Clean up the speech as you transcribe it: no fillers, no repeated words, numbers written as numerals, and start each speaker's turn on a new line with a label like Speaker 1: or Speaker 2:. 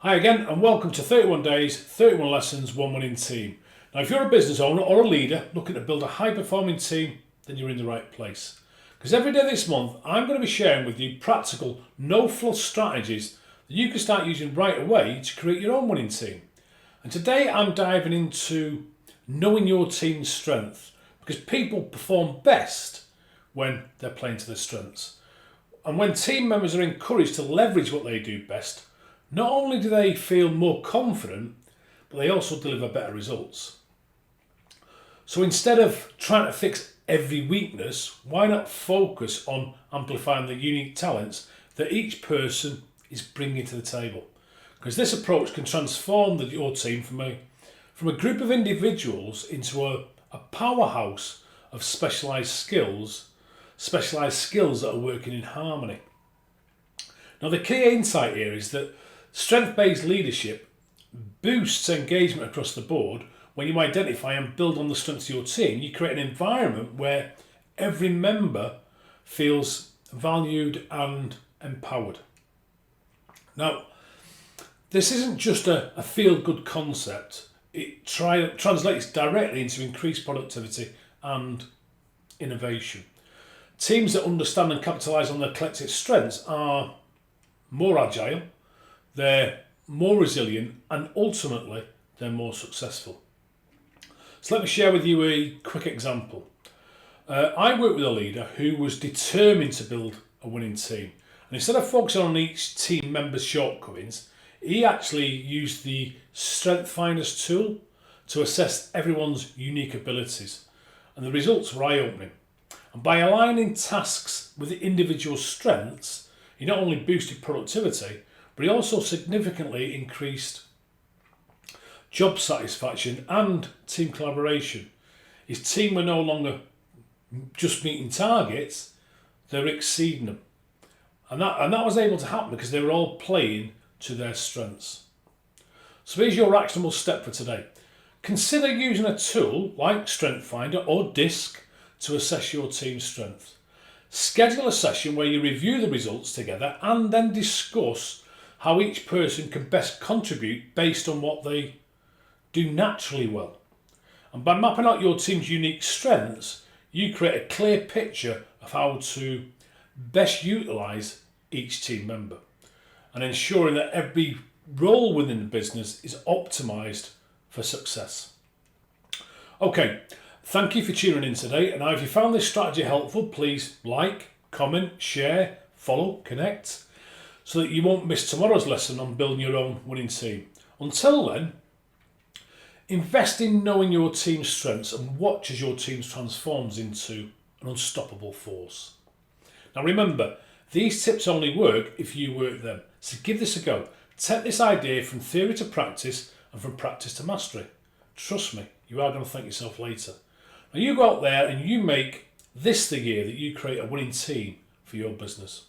Speaker 1: Hi again and welcome to 31 Days, 31 Lessons, One Winning Team. Now if you're a business owner or a leader looking to build a high performing team, then you're in the right place. Because every day this month I'm going to be sharing with you practical, no-fuss strategies that you can start using right away to create your own winning team. And today I'm diving into knowing your team's strengths, because people perform best when they're playing to their strengths. And when team members are encouraged to leverage what they do best, not only do they feel more confident, but they also deliver better results. So instead of trying to fix every weakness, why not focus on amplifying the unique talents that each person is bringing to the table? Because this approach can transform your team from a group of individuals into a powerhouse of specialised skills that are working in harmony. Now the key insight here is that strength-based leadership boosts engagement across the board. When you identify and build on the strengths of your team, you create an environment where every member feels valued and empowered. Now, this isn't just a feel-good concept. It translates directly into increased productivity and innovation. Teams that understand and capitalise on their collective strengths are more agile, they're more resilient, and ultimately they're more successful. So let me share with you a quick example. I worked with a leader who was determined to build a winning team. And instead of focusing on each team member's shortcomings, he actually used the StrengthsFinder's tool to assess everyone's unique abilities. And the results were eye-opening. And by aligning tasks with the individual strengths, he not only boosted productivity, but he also significantly increased job satisfaction and team collaboration. His team were no longer just meeting targets, they were exceeding them. And that was able to happen because they were all playing to their strengths. So here's your actionable step for today. Consider using a tool like StrengthsFinder or DISC to assess your team's strengths. Schedule a session where you review the results together and then discuss how each person can best contribute based on what they do naturally well. And by mapping out your team's unique strengths, you create a clear picture of how to best utilise each team member and ensuring that every role within the business is optimised for success. Okay, thank you for tuning in today. And now if you found this strategy helpful, please like, comment, share, follow, connect, so that you won't miss tomorrow's lesson on building your own winning team. Until then, invest in knowing your team's strengths and watch as your team transforms into an unstoppable force. Now remember, these tips only work if you work them. So give this a go. Take this idea from theory to practice and from practice to mastery. Trust me, you are going to thank yourself later. Now you go out there and you make this the year that you create a winning team for your business.